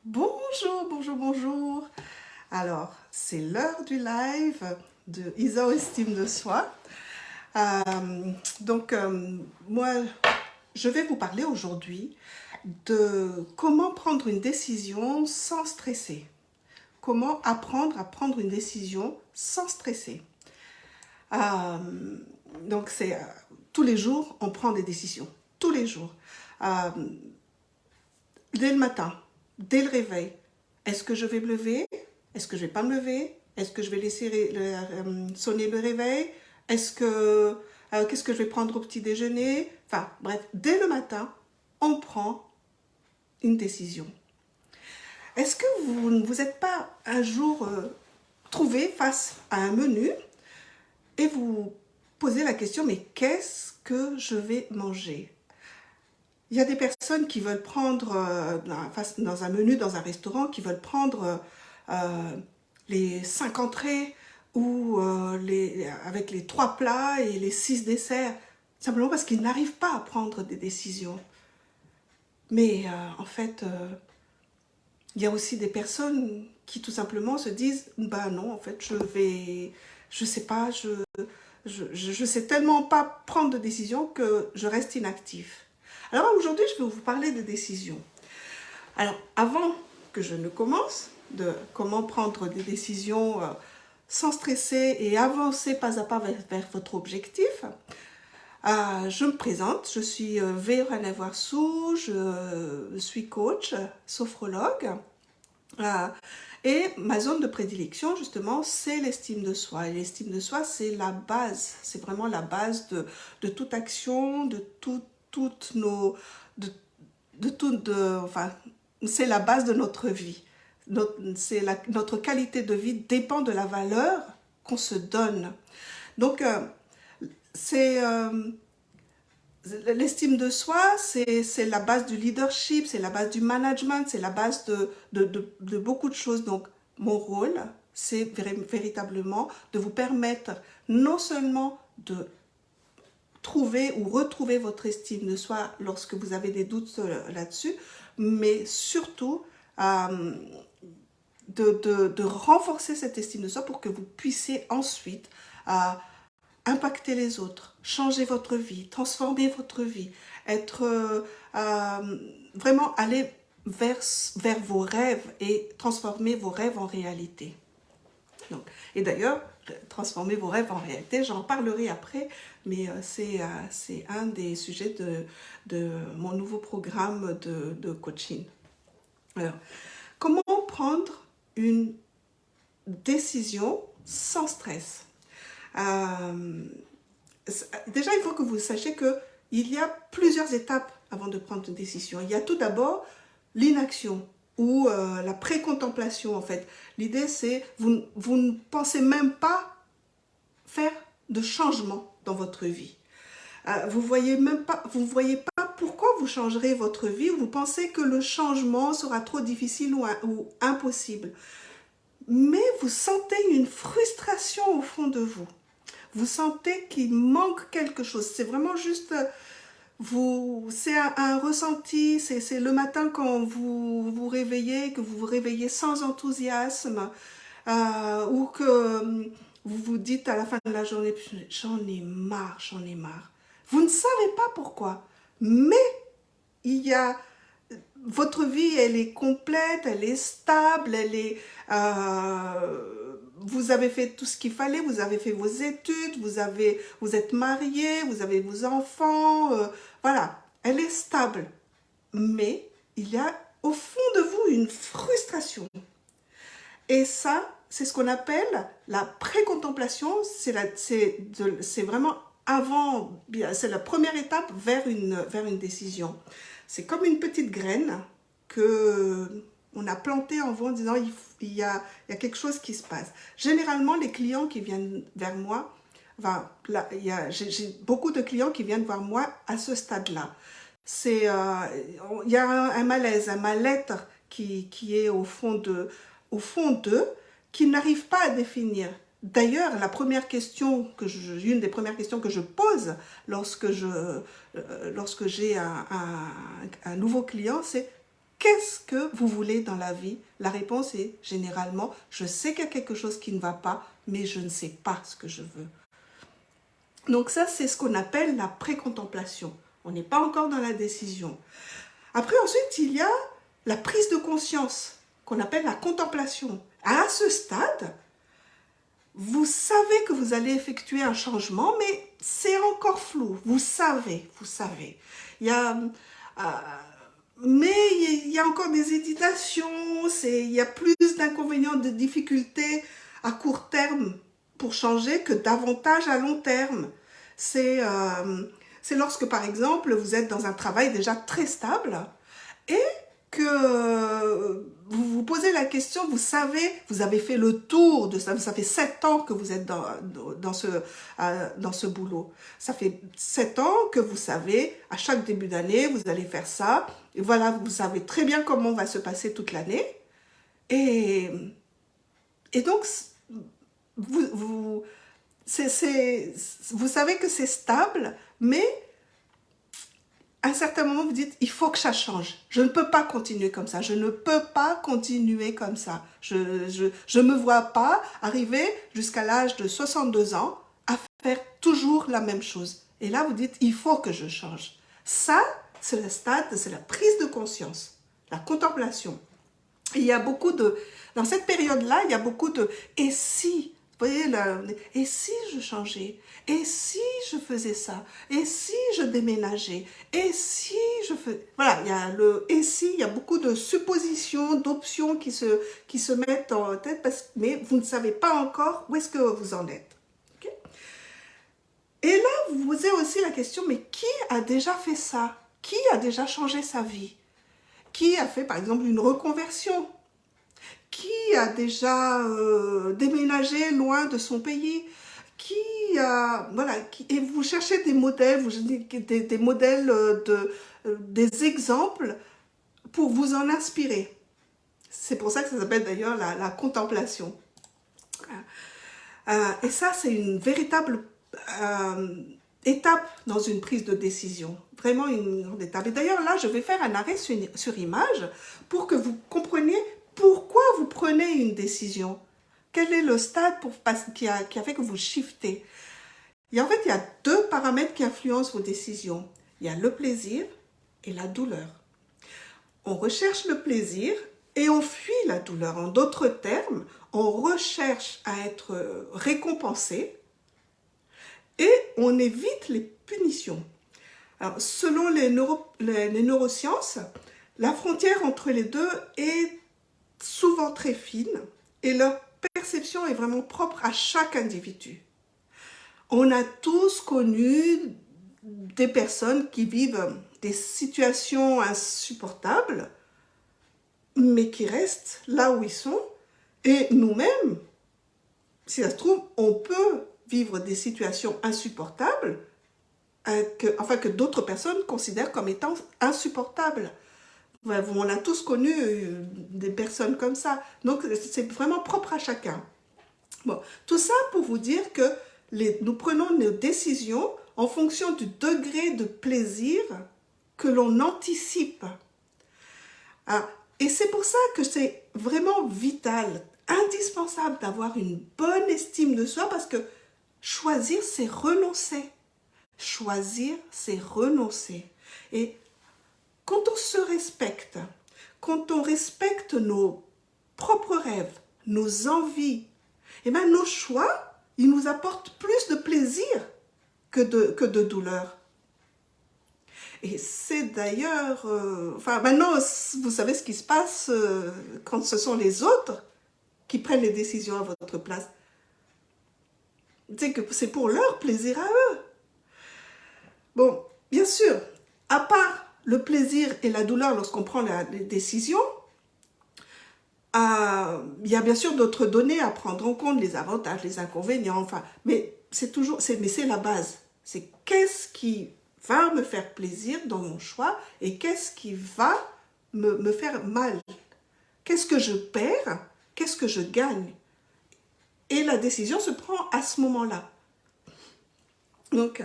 Bonjour, bonjour, bonjour. Alors, c'est l'heure du live de Isa Estime de Soi. Moi, je vais vous parler aujourd'hui de comment prendre une décision sans stresser. Comment apprendre à prendre une décision sans stresser. Euh, c'est tous les jours, on prend des décisions. Tous les jours. Euh, Dès le matin, dès le réveil, est-ce que je vais me lever? Est-ce que je vais pas me lever? Est-ce que je vais laisser sonner le réveil? Qu'est-ce que je vais prendre au petit déjeuner? Enfin, bref, dès le matin, on prend une décision. Est-ce que vous ne vous êtes pas un jour trouvé face à un menu et vous posez la question, mais qu'est-ce que je vais manger? Il y a des personnes qui veulent prendre, dans un menu, dans un restaurant, qui veulent prendre les 5 entrées ou avec les 3 plats et les 6 desserts, simplement parce qu'ils n'arrivent pas à prendre des décisions. Mais en fait, il y a aussi des personnes qui tout simplement se disent, bah non, en fait, je sais pas, je sais tellement pas prendre de décision que je reste inactif. Alors aujourd'hui, je vais vous parler de décisions. Alors, avant que je ne commence, de comment prendre des décisions sans stresser et avancer pas à pas vers votre objectif, je me présente, je suis Véorane Voirsou, je suis coach, sophrologue, et ma zone de prédilection, justement, c'est l'estime de soi. Et l'estime de soi, c'est la base, c'est vraiment la base de toute action, de toutes nos... enfin, c'est la base de notre vie. Notre qualité de vie dépend de la valeur qu'on se donne. Donc, l'estime de soi, c'est la base du leadership, c'est la base du management, c'est la base de beaucoup de choses. Donc, mon rôle, c'est véritablement de vous permettre non seulement de trouver ou retrouver votre estime de soi lorsque vous avez des doutes là-dessus, mais surtout de renforcer cette estime de soi pour que vous puissiez ensuite impacter les autres, changer votre vie, transformer votre vie, être vraiment aller vers vos rêves et transformer vos rêves en réalité. Donc, et d'ailleurs, transformer vos rêves en réalité, j'en parlerai après, mais c'est un des sujets de mon nouveau programme de coaching. Alors, comment prendre une décision sans stress? Déjà, il faut que vous sachiez qu'il y a plusieurs étapes avant de prendre une décision. Il y a tout d'abord l'inaction ou la précontemplation, en fait. L'idée, c'est vous ne pensez même pas faire de changement dans votre vie. Vous voyez pas pourquoi vous changerez votre vie. Vous pensez que le changement sera trop difficile ou impossible. Mais vous sentez une frustration au fond de vous. Vous sentez qu'il manque quelque chose. C'est vraiment juste, c'est un ressenti. C'est le matin quand vous vous réveillez, que vous vous réveillez sans enthousiasme, ou que vous vous dites à la fin de la journée, j'en ai marre, j'en ai marre. Vous ne savez pas pourquoi, mais il y a votre vie, elle est complète, elle est stable, vous avez fait tout ce qu'il fallait, vous avez fait vos études, vous êtes marié, vous avez vos enfants, voilà, elle est stable. Mais il y a au fond de vous une frustration. Et ça, c'est ce qu'on appelle la précontemplation, c'est vraiment avant, c'est la première étape vers une décision. C'est comme une petite graine qu'on a plantée en vous en disant il y a quelque chose qui se passe. Généralement, les clients qui viennent vers moi, j'ai beaucoup de clients qui viennent vers moi à ce stade-là. Il y a un malaise, un mal-être qui est au fond d'eux, qui n'arrivent pas à définir. D'ailleurs, une des premières questions que je pose lorsque j'ai un nouveau client, c'est qu'est-ce que vous voulez dans la vie? La réponse est généralement, je sais qu'il y a quelque chose qui ne va pas, mais je ne sais pas ce que je veux. Donc ça, c'est ce qu'on appelle la pré-contemplation. On n'est pas encore dans la décision. Après, ensuite, il y a la prise de conscience, qu'on appelle la contemplation. À ce stade, vous savez que vous allez effectuer un changement, mais c'est encore flou. Vous savez. Il y a, mais il y a encore des hésitations, il y a plus d'inconvénients, de difficultés à court terme pour changer que davantage à long terme. C'est lorsque, par exemple, vous êtes dans un travail déjà très stable et que vous vous posez la question, vous savez, vous avez fait le tour de ça, ça fait 7 ans que vous êtes dans ce boulot. Ça fait 7 ans que vous savez, à chaque début d'année, vous allez faire ça. Et voilà, vous savez très bien comment va se passer toute l'année. Et donc, vous savez que c'est stable, mais à un certain moment, vous dites, il faut que ça change. Je ne peux pas continuer comme ça. Je ne peux pas continuer comme ça. Je me vois pas arriver jusqu'à l'âge de 62 ans à faire toujours la même chose. Et là, vous dites, il faut que je change. Ça, c'est le stade, c'est la prise de conscience, la contemplation. Et il y a beaucoup de... Dans cette période-là, il y a beaucoup de « et si ?» Vous voyez, et si je changeais? Et si je faisais ça? Et si je déménageais? Et si je faisais... Voilà, il y a le et si, il y a beaucoup de suppositions, d'options qui se mettent en tête, mais vous ne savez pas encore où est-ce que vous en êtes. Okay? Et là, vous posez aussi la question, mais qui a déjà fait ça? Qui a déjà changé sa vie? Qui a fait, par exemple, une reconversion? Qui a déjà déménagé loin de son pays? Qui a... Voilà, et vous cherchez des modèles, des modèles, des exemples pour vous en inspirer. C'est pour ça que ça s'appelle d'ailleurs la contemplation. Et ça, c'est une véritable étape dans une prise de décision. Vraiment une grande étape. Et d'ailleurs, là, je vais faire un arrêt sur image pour que vous compreniez pourquoi vous prenez une décision. Quel est le stade qui a fait que vous shiftez? Et en fait, il y a 2 paramètres qui influencent vos décisions. Il y a le plaisir et la douleur. On recherche le plaisir et on fuit la douleur. En d'autres termes, on recherche à être récompensé et on évite les punitions. Alors, selon les neurosciences, la frontière entre les deux est souvent très fine et leur perception est vraiment propre à chaque individu. On a tous connu des personnes qui vivent des situations insupportables, mais qui restent là où ils sont. Et nous-mêmes, si ça se trouve, on peut vivre des situations insupportables, que d'autres personnes considèrent comme étant insupportables. On a tous connu des personnes comme ça. Donc, c'est vraiment propre à chacun. Bon, tout ça pour vous dire que nous prenons nos décisions en fonction du degré de plaisir que l'on anticipe. Et c'est pour ça que c'est vraiment vital, indispensable d'avoir une bonne estime de soi parce que choisir, c'est renoncer. Choisir, c'est renoncer. Et quand on se respecte, quand on respecte nos propres rêves, nos envies, eh bien nos choix, ils nous apportent plus de plaisir que de douleur. Et c'est d'ailleurs... maintenant, vous savez ce qui se passe quand ce sont les autres qui prennent les décisions à votre place. C'est que c'est pour leur plaisir à eux. Bon, bien sûr, à part le plaisir et la douleur lorsqu'on prend les décisions, il y a bien sûr d'autres données à prendre en compte, les avantages, les inconvénients, mais c'est la base. C'est qu'est-ce qui va me faire plaisir dans mon choix et qu'est-ce qui va me faire mal? Qu'est-ce que je perds? Qu'est-ce que je gagne? Et la décision se prend à ce moment-là. Donc,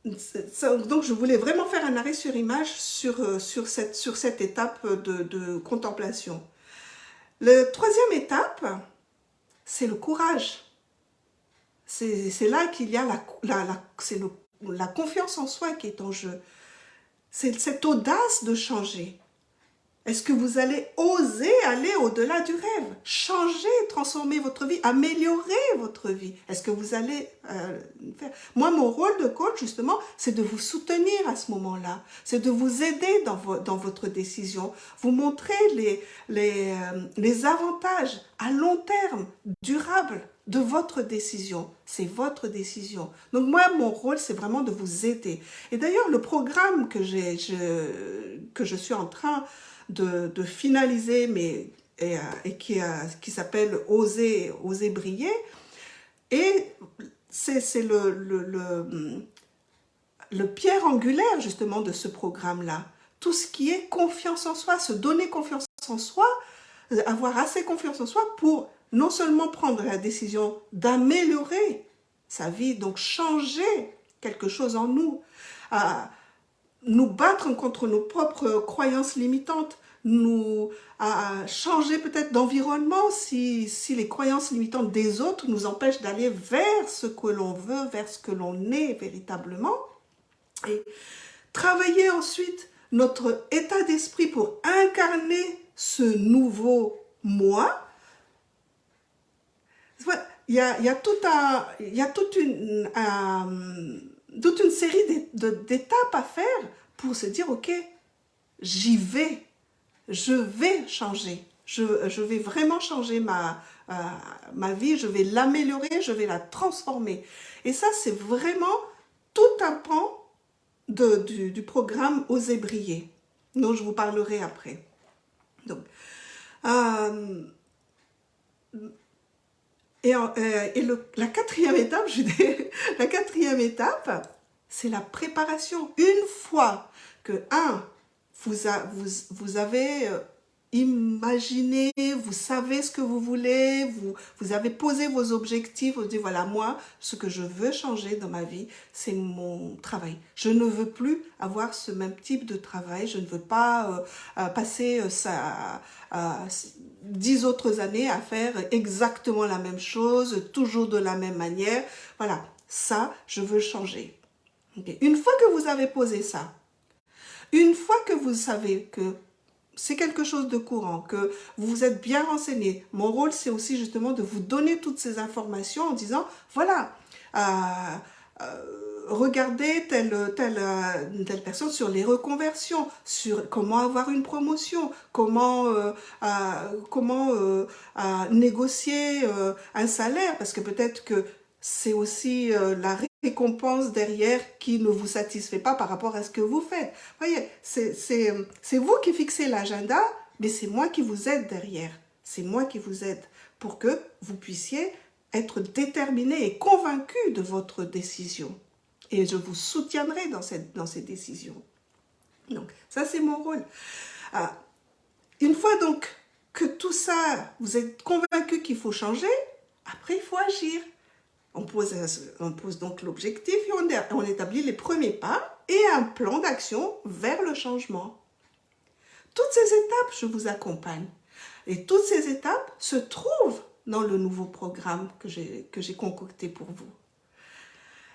Donc, je voulais vraiment faire un arrêt sur image sur cette étape de contemplation. La troisième étape, c'est le courage. C'est là qu'il y a la confiance en soi qui est en jeu. C'est cette audace de changer. Est-ce que vous allez oser aller au-delà du rêve? Changer, transformer votre vie, améliorer votre vie. Est-ce que vous allez faire? Moi, mon rôle de coach, justement, c'est de vous soutenir à ce moment-là. C'est de vous aider dans votre décision. Vous montrer les avantages à long terme, durables, de votre décision. C'est votre décision. Donc moi, mon rôle, c'est vraiment de vous aider. Et d'ailleurs, le programme que je suis en train de finaliser, et qui s'appelle Oser briller, et c'est le pierre angulaire justement de ce programme-là. Tout ce qui est confiance en soi, se donner confiance en soi, avoir assez confiance en soi pour non seulement prendre la décision d'améliorer sa vie, donc changer quelque chose en nous, nous battre contre nos propres croyances limitantes, nous changer peut-être d'environnement si les croyances limitantes des autres nous empêchent d'aller vers ce que l'on veut, vers ce que l'on est véritablement. Et travailler ensuite notre état d'esprit pour incarner ce nouveau moi. Il y a toute une série d'étapes à faire pour se dire, ok, j'y vais, je vais changer, je vais vraiment changer ma vie, je vais l'améliorer, je vais la transformer. Et ça, c'est vraiment tout un pan du programme Oser briller, dont je vous parlerai après. Donc, la quatrième étape, la quatrième étape, c'est la préparation. Une fois que, vous avez imaginé, vous savez ce que vous voulez, vous avez posé vos objectifs, vous dites, voilà, moi, ce que je veux changer dans ma vie, c'est mon travail. Je ne veux plus avoir ce même type de travail, je ne veux pas passer 10 autres années à faire exactement la même chose, toujours de la même manière. Voilà, ça, je veux changer. Okay. Une fois que vous avez posé ça, une fois que vous savez que c'est quelque chose de courant, que vous vous êtes bien renseigné, mon rôle, c'est aussi justement de vous donner toutes ces informations en disant, voilà, regardez telle personne sur les reconversions, sur comment avoir une promotion, comment négocier un salaire, parce que peut-être que c'est aussi la récompense derrière qui ne vous satisfait pas par rapport à ce que vous faites. Voyez, c'est vous qui fixez l'agenda, mais c'est moi qui vous aide derrière. C'est moi qui vous aide pour que vous puissiez être déterminé et convaincu de votre décision. Et je vous soutiendrai dans ces décisions. Donc, ça, c'est mon rôle. Une fois donc que tout ça, vous êtes convaincu qu'il faut changer, après, il faut agir. On pose donc l'objectif et on établit les premiers pas et un plan d'action vers le changement. Toutes ces étapes, je vous accompagne. Et toutes ces étapes se trouvent dans le nouveau programme que j'ai concocté pour vous.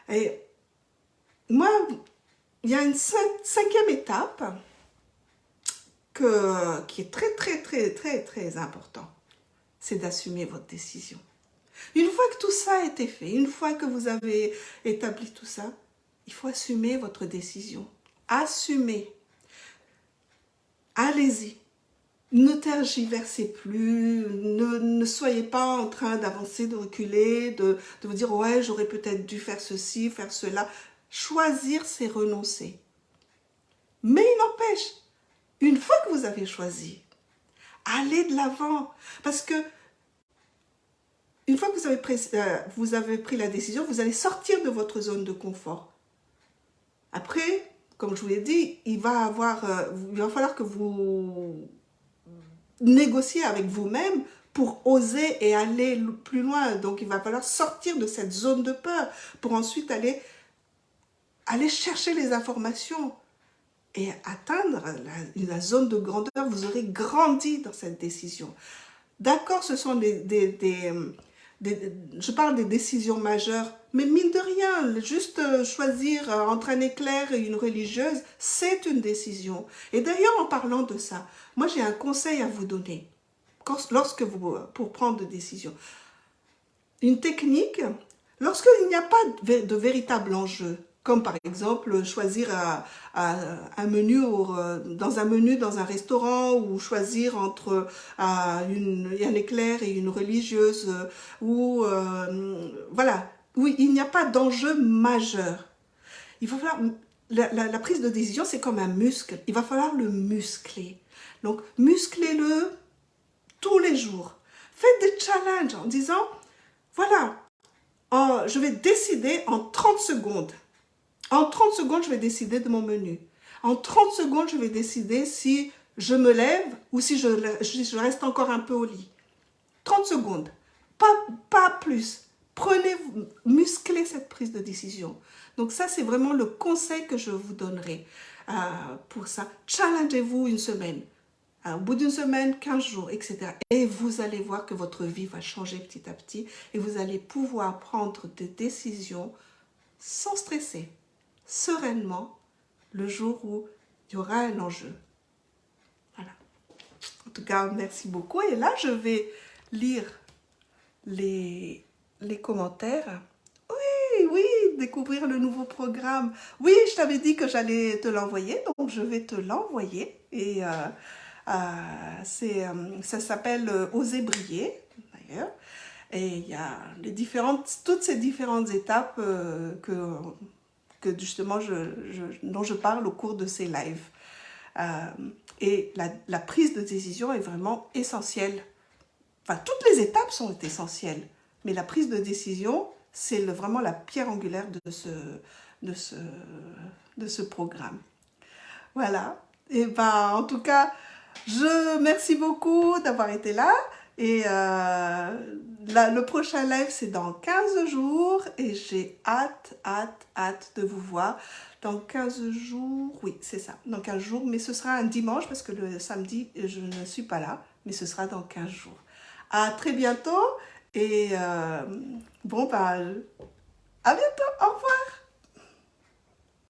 Et moi, il y a une cinquième étape qui est très, très, très, très, très important. C'est d'assumer votre décision. Une fois que tout ça a été fait, une fois que vous avez établi tout ça, il faut assumer votre décision. Assumez. Allez-y. Ne tergiversez plus, ne soyez pas en train d'avancer, de reculer, de vous dire « ouais, j'aurais peut-être dû faire ceci, faire cela ». Choisir, c'est renoncer. Mais il n'empêche, une fois que vous avez choisi, allez de l'avant. Parce que une fois que vous avez pris la décision, vous allez sortir de votre zone de confort. Après, comme je vous l'ai dit, il va falloir que vous négociez avec vous-même pour oser et aller plus loin. Donc, il va falloir sortir de cette zone de peur pour ensuite aller allez chercher les informations et atteindre la zone de grandeur. Vous aurez grandi dans cette décision. D'accord, ce sont je parle des décisions majeures, mais mine de rien, juste choisir entre un éclair et une religieuse, c'est une décision. Et d'ailleurs, en parlant de ça, moi j'ai un conseil à vous donner pour prendre des décisions. Une technique, lorsqu'il n'y a pas de véritable enjeu, comme par exemple choisir un menu dans un restaurant, ou choisir entre un éclair et une religieuse, voilà, où il n'y a pas d'enjeu majeur. Il va falloir, la prise de décision, c'est comme un muscle, il va falloir le muscler. Donc musclez-le tous les jours. Faites des challenges en disant, voilà, je vais décider en 30 secondes. En 30 secondes, je vais décider de mon menu. En 30 secondes, je vais décider si je me lève ou si je reste encore un peu au lit. 30 secondes, pas plus. Musclez cette prise de décision. Donc ça, c'est vraiment le conseil que je vous donnerai pour ça. Challengez-vous une semaine. Au bout d'une semaine, 15 jours, etc. Et vous allez voir que votre vie va changer petit à petit et vous allez pouvoir prendre des décisions sans stresser, sereinement, le jour où il y aura un enjeu. Voilà. En tout cas, merci beaucoup. Et là, je vais lire les commentaires. Oui, découvrir le nouveau programme. Oui, je t'avais dit que j'allais te l'envoyer, donc je vais te l'envoyer. Et ça s'appelle Oser briller, d'ailleurs. Et il y a toutes ces différentes étapes que justement dont je parle au cours de ces lives. Et la prise de décision est vraiment essentielle. Enfin, toutes les étapes sont essentielles, mais la prise de décision, c'est vraiment la pierre angulaire de ce programme. Voilà. Et en tout cas, je merci beaucoup d'avoir été là. Et le prochain live, c'est dans 15 jours. Et j'ai hâte de vous voir. Dans 15 jours, oui, c'est ça, dans 15 jours. Mais ce sera un dimanche parce que le samedi, je ne suis pas là. Mais ce sera dans 15 jours. À très bientôt. Et à bientôt. Au revoir.